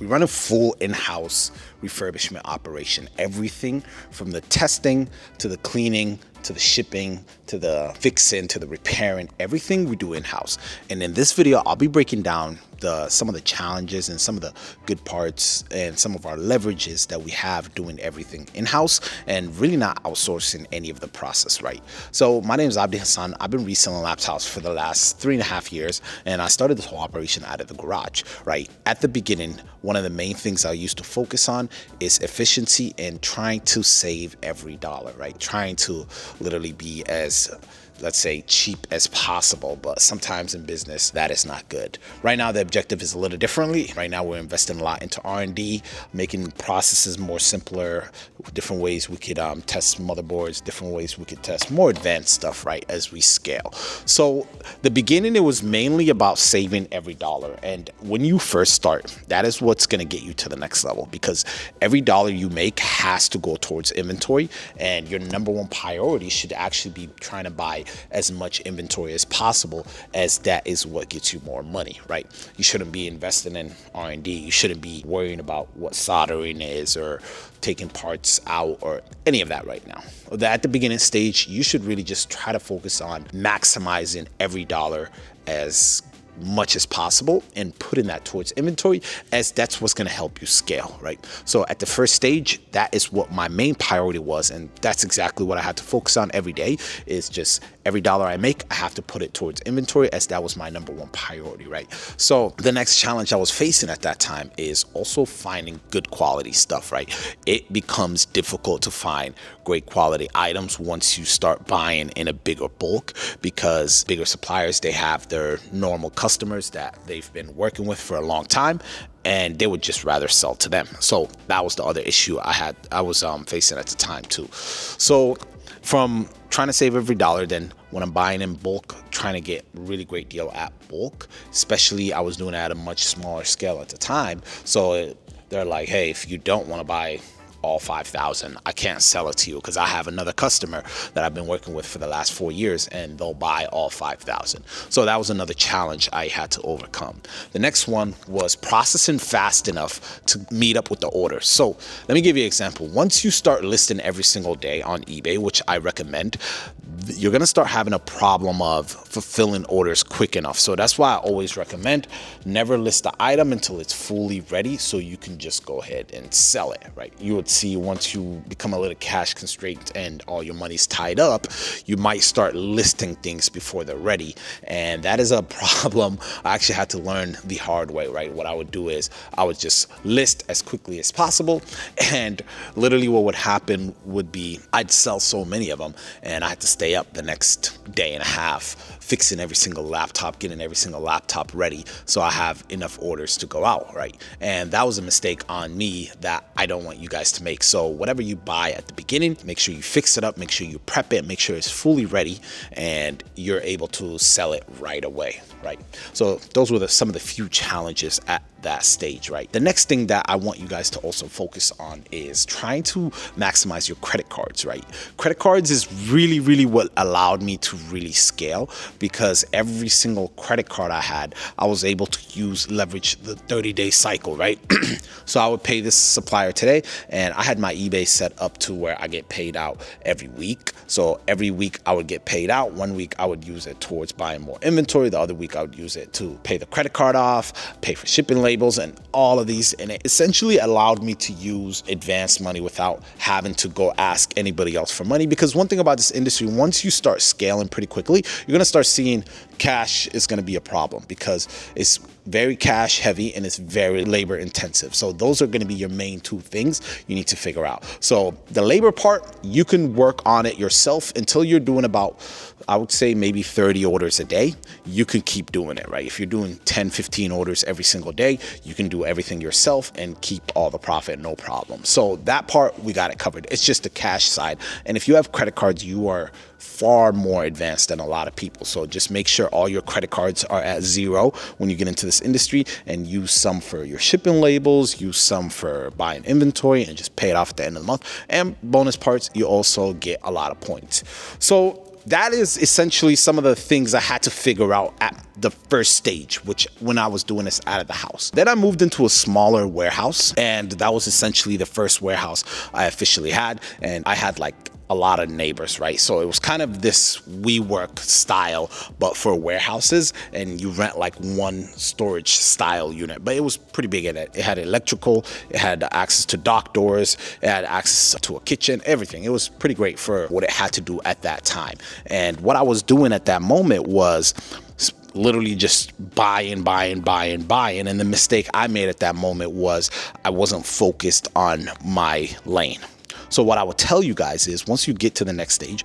We run a full in-house refurbishment operation. Everything from the testing to the cleaning to the shipping to the fixing to the repairing, everything we do in-house. And in this video, I'll be breaking down some of the challenges and some of the good parts and some of our leverages that we have doing everything in-house and really not outsourcing any of the process, right? So my name is Abdi Hassan. I've been reselling laptops for the last 3.5 years, and I started this whole operation out of the garage, right? At the beginning, one of the main things I used to focus on is efficiency and trying to save every dollar, right? Trying to literally be as, let's say, cheap as possible, but sometimes in business that is not good. Right now the objective is a little differently. Right now we're investing a lot into R&D, making processes more simpler, different ways we could test motherboards, different ways we could test more advanced stuff, right, as we scale. So the beginning, it was mainly about saving every dollar, and when you first start, that is what's going to get you to the next level, because every dollar you make has to go towards inventory, and your number one priority should actually be trying to buy as much inventory as possible, as that is what gets you more money, right? You shouldn't be investing in R&D. You shouldn't be worrying about what soldering is or taking parts out or any of that right now. At the beginning stage, you should really just try to focus on maximizing every dollar as much as possible and putting that towards inventory, as that's what's going to help you scale, right? So at the first stage, that is what my main priority was, and that's exactly what I had to focus on every day. Is just every dollar I make, I have to put it towards inventory, as that was my number one priority, right? So the next challenge I was facing at that time is also finding good quality stuff, right? It becomes difficult to find great quality items once you start buying in a bigger bulk, because bigger suppliers, they have their normal customers that they've been working with for a long time, and they would just rather sell to them. So that was the other issue I was facing at the time too. So from trying to save every dollar, then when I'm buying in bulk, trying to get really great deal at bulk, especially I was doing it at a much smaller scale at the time. So they're like, hey, if you don't want to buy all 5,000, I can't sell it to you, because I have another customer that I've been working with for the last 4 years, and they'll buy all 5,000. So that was another challenge I had to overcome. The next one was processing fast enough to meet up with the order. So let me give you an example. Once you start listing every single day on eBay, which I recommend, you're going to start having a problem of fulfilling orders quick enough. So that's why I always recommend never list the item until it's fully ready, so you can just go ahead and sell it, right? You would see once you become a little cash constrained and all your money's tied up, you might start listing things before they're ready. And that is a problem I actually had to learn the hard way, right? What I would do is I would just list as quickly as possible, and literally what would happen would be I'd sell so many of them, and I had to stay up the next day and a half fixing every single laptop, getting every single laptop ready so I have enough orders to go out, right? And that was a mistake on me that I don't want you guys to make. So whatever you buy at the beginning, make sure you fix it up, make sure you prep it, make sure it's fully ready, and you're able to sell it right away, right? So those were some of the few challenges at that stage, right? The next thing that I want you guys to also focus on is trying to maximize your credit cards, right? Credit cards is really what allowed me to really scale, because every single credit card I had, I was able to leverage the 30-day cycle, right? So I would pay this supplier today, and I had my eBay set up to where I get paid out every week. So every week I would get paid out. 1 week I would use it towards buying more inventory. The other week I would use it to pay the credit card off, pay for shipping labels, and all of these. And it essentially allowed me to use advanced money without having to go ask anybody else for money. Because one thing about this industry, once you start scaling pretty quickly, you're going to start seeing cash is going to be a problem, because it's very cash heavy and it's very labor intensive. So those are going to be your main two things you need to figure out. So the labor part, you can work on it yourself until you're doing about, I would say, maybe 30 orders a day. You can keep doing it, right? If you're doing 10, 15 orders every single day, you can do everything yourself and keep all the profit, no problem. So that part, we got it covered. It's just the cash side. And if you have credit cards, you are far more advanced than a lot of people. So just make sure all your credit cards are at zero when you get into this industry, and use some for your shipping labels, use some for buying inventory, and just pay it off at the end of the month. And bonus parts, you also get a lot of points. So that is essentially some of the things I had to figure out at the first stage, which when I was doing this out of the house. Then I moved into a smaller warehouse, and that was essentially the first warehouse I officially had. And I had like a lot of neighbors, right? So it was kind of this WeWork style, but for warehouses, and you rent like one storage style unit. But it was pretty big in it. It had electrical, it had access to dock doors, it had access to a kitchen, everything. It was pretty great for what it had to do at that time. And what I was doing at that moment was literally just buying. And the mistake I made at that moment was I wasn't focused on my lane. So what I would tell you guys is, once you get to the next stage,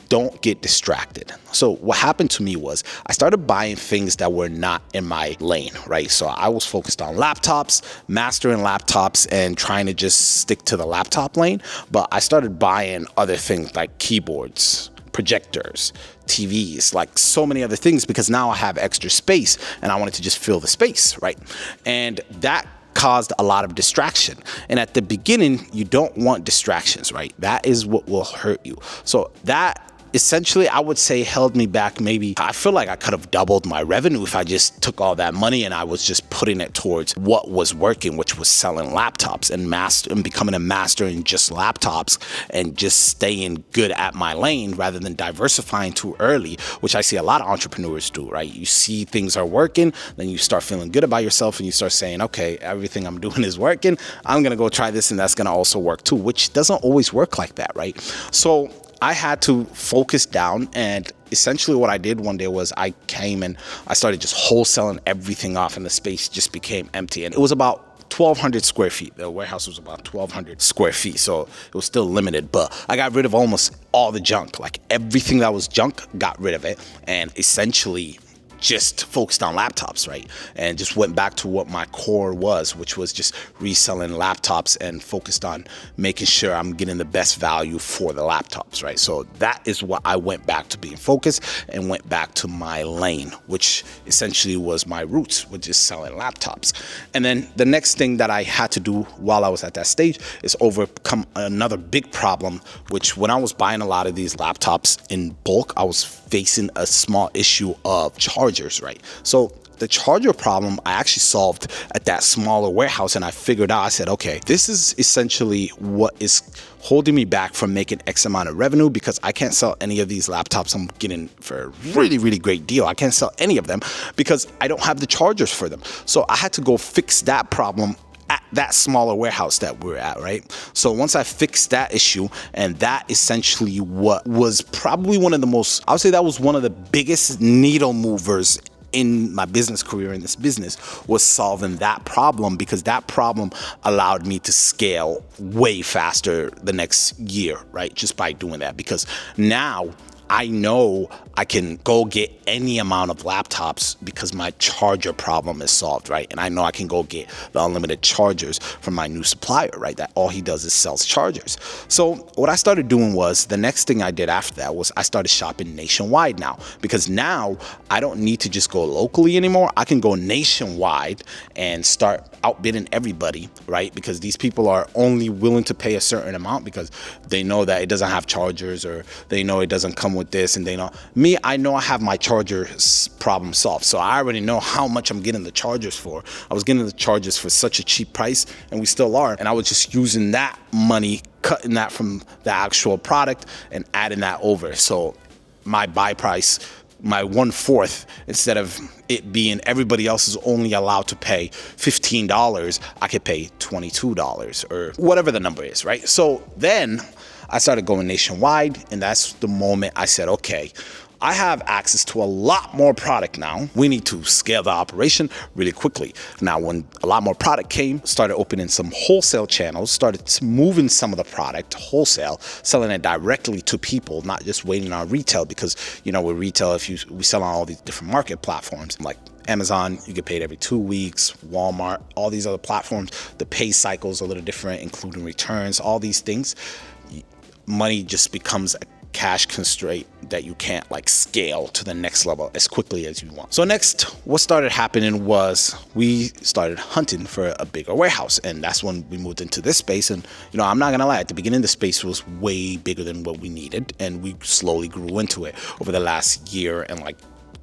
don't get distracted. So what happened to me was I started buying things that were not in my lane, right? So I was focused on laptops, mastering laptops, and trying to just stick to the laptop lane. But I started buying other things like keyboards, projectors, TVs, like so many other things, because now I have extra space and I wanted to just fill the space, right? And that caused a lot of distraction. And at the beginning, you don't want distractions, right? That is what will hurt you. So that essentially, I would say, held me back. Maybe I feel like I could have doubled my revenue if I just took all that money and I was just putting it towards what was working, which was selling laptops and becoming a master in just laptops and just staying good at my lane rather than diversifying too early, which I see a lot of entrepreneurs do, right? You see things are working, then you start feeling good about yourself and you start saying, okay, everything I'm doing is working. I'm going to go try this and that's going to also work too, which doesn't always work like that, right? So I had to focus down, and essentially what I did one day was I came and I started just wholesaling everything off, and the space just became empty. And it was about 1,200 square feet. The warehouse was about 1,200 square feet, so it was still limited, but I got rid of almost all the junk. Like everything that was junk, got rid of it, and essentially just focused on laptops, right? And just went back to what my core was, which was just reselling laptops, and focused on making sure I'm getting the best value for the laptops, right? So that is what I went back to, being focused, and went back to my lane, which essentially was my roots, which is selling laptops. And then the next thing that I had to do while I was at that stage is overcome another big problem, which when I was buying a lot of these laptops in bulk, I was facing a small issue of chargers, right? So the charger problem I actually solved at that smaller warehouse, and I figured out, I said, okay, this is essentially what is holding me back from making X amount of revenue, because I can't sell any of these laptops I'm getting for a really, really great deal. I can't sell any of them because I don't have the chargers for them. So I had to go fix that problem at that smaller warehouse that we're at, right? So once I fixed that issue, and that essentially what was probably one of the most, I would say that was one of the biggest needle movers in my business career, in this business, was solving that problem, because that problem allowed me to scale way faster the next year, right? Just by doing that, because now I know I can go get any amount of laptops because my charger problem is solved, right? And I know I can go get the unlimited chargers from my new supplier, right? That all he does is sells chargers. So what I started doing was, the next thing I did after that was I started shopping nationwide now, because now I don't need to just go locally anymore. I can go nationwide and start outbidding everybody, right? Because these people are only willing to pay a certain amount because they know that it doesn't have chargers, or they know it doesn't come with this, and they know me. I know I have my charger problem solved, so I already know how much I'm getting the chargers for. I was getting the chargers for such a cheap price, and we still are, and I was just using that money, cutting that from the actual product and adding that over. So my buy price, my 1/4, instead of it being everybody else is only allowed to pay $15, I could pay $22 or whatever the number is, right? So then I started going nationwide, and that's the moment I said, okay, I have access to a lot more product now. We need to scale the operation really quickly. Now, when a lot more product came, started opening some wholesale channels, started moving some of the product to wholesale, selling it directly to people, not just waiting on retail, because, you know, with retail, we sell on all these different market platforms like Amazon, you get paid every 2 weeks, Walmart, all these other platforms, the pay cycle is a little different, including returns, all these things. Money just becomes cash constraint that you can't like scale to the next level as quickly as you want. So next, what started happening was we started hunting for a bigger warehouse, and that's when we moved into this space. And I'm not gonna lie, at the beginning the space was way bigger than what we needed, and we slowly grew into it over the last year and like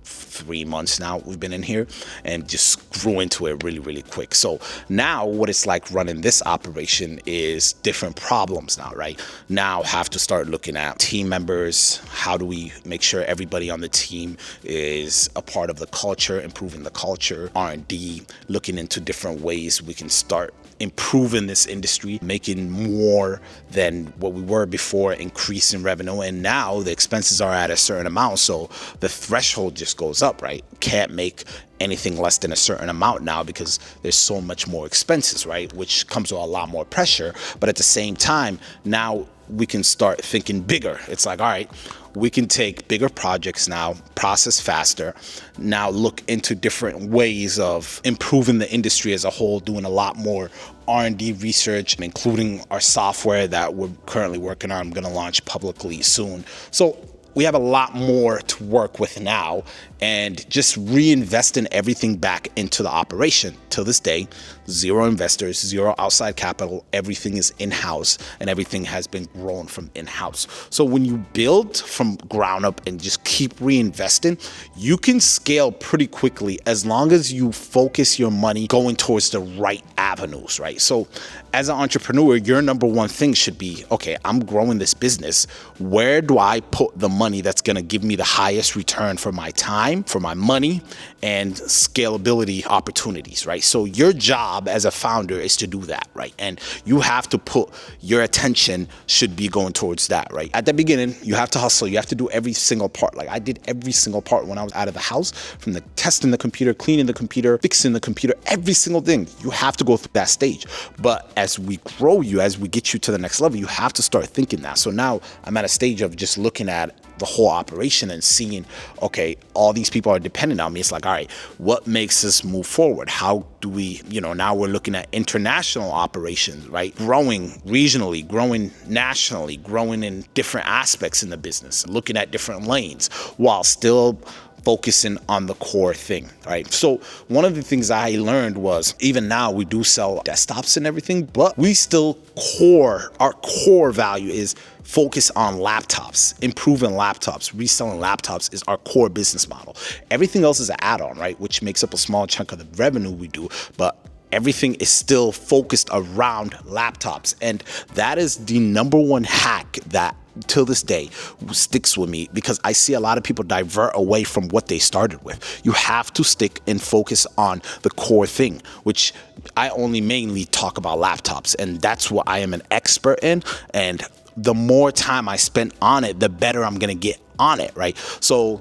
3 months now we've been in here, and just grew into it really, really quick. So now what it's like running this operation is different problems now, right? Now have to start looking at team members. How do we make sure everybody on the team is a part of the culture, improving the culture, R&D, looking into different ways we can start improving this industry, making more than what we were before, increasing revenue. And now the expenses are at a certain amount, so the threshold just goes up, right? Can't make anything less than a certain amount now because there's so much more expenses, right? Which comes with a lot more pressure. But at the same time, now we can start thinking bigger. It's like, all right, we can take bigger projects now, process faster, now look into different ways of improving the industry as a whole, doing a lot more R&D research, including our software that we're currently working on. I'm going to launch publicly soon. So we have a lot more to work with now, and just reinvesting everything back into the operation. Till this day, zero investors, zero outside capital, everything is in-house, and everything has been grown from in-house. So when you build from ground up and just keep reinvesting, you can scale pretty quickly as long as you focus your money going towards the right avenues, right? So as an entrepreneur, your number one thing should be, okay, I'm growing this business. Where do I put the money that's going to give me the highest return for my time, for my money, and scalability opportunities, right? So your job as a founder is to do that, right? And you have to put your attention should be going towards that, right? At the beginning, you have to hustle. You have to do every single part. Like I did every single part when I was out of the house, from the testing the computer, cleaning the computer, fixing the computer, every single thing. You have to go through that stage. But as we grow you, as we get you to the next level, you have to start thinking that. So now I'm at a stage of just looking at the whole operation and seeing, okay, all these people are dependent on me. It's like, all right, what makes us move forward? How do we, now we're looking at international operations, right? Growing regionally, growing nationally, growing in different aspects in the business, looking at different lanes while still focusing on the core thing, right? So one of the things I learned was, even now we do sell desktops and everything, but we still our core value is focus on laptops, improving laptops, reselling laptops is our core business model. Everything else is an add-on, right? Which makes up a small chunk of the revenue we do, but everything is still focused around laptops. And that is the number one hack that till this day sticks with me, because I see a lot of people divert away from what they started with. You have to stick and focus on the core thing, which I only mainly talk about laptops, and that's what I am an expert in. And the more time I spend on it, the better I'm gonna get on it, right? So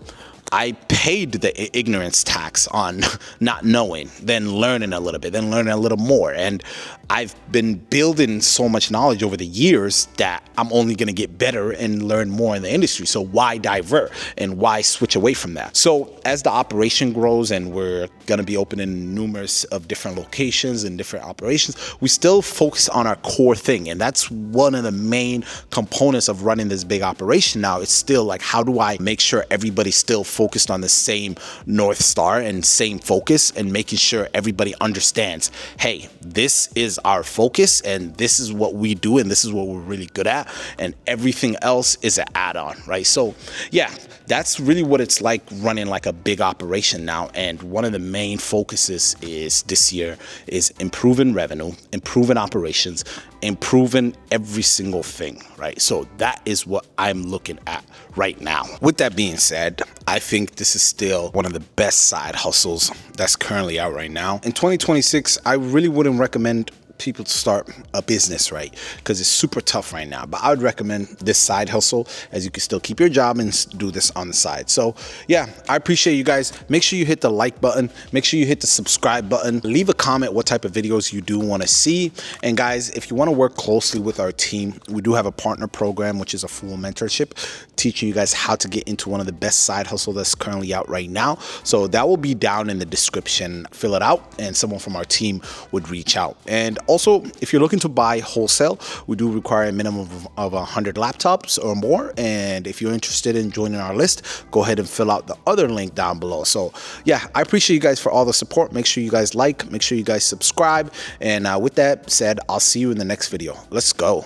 I paid the ignorance tax on not knowing, then learning a little bit, then learning a little more. And I've been building so much knowledge over the years that I'm only going to get better and learn more in the industry. So why divert and why switch away from that? So as the operation grows and we're going to be opening numerous of different locations and different operations, we still focus on our core thing. And that's one of the main components of running this big operation now. It's still like, how do I make sure everybody's still focused on the same North Star and same focus, and making sure everybody understands, hey, this is our focus and this is what we do and this is what we're really good at, and everything else is an add-on, right? So yeah, that's really what it's like running like a big operation now. And one of the main focuses is this year is improving revenue, improving operations, improving every single thing, right? So that is what I'm looking at right now. With that being said, I think this is still one of the best side hustles that's currently out right now. In 2026, I really wouldn't recommend people to start a business, right? Because it's super tough right now. But I would recommend this side hustle, as you can still keep your job and do this on the side. So yeah, I appreciate you guys. Make sure you hit the like button. Make sure you hit the subscribe button. Leave a comment what type of videos you do want to see. And guys, if you want to work closely with our team, we do have a partner program, which is a full mentorship, teaching you guys how to get into one of the best side hustle that's currently out right now. So that will be down in the description. Fill it out and someone from our team would reach out. And Also, if you're looking to buy wholesale, we do require a minimum of 100 laptops or more. And if you're interested in joining our list, go ahead and fill out the other link down below. So yeah, I appreciate you guys for all the support. Make sure you guys like, make sure you guys subscribe. And with that said, I'll see you in the next video. Let's go.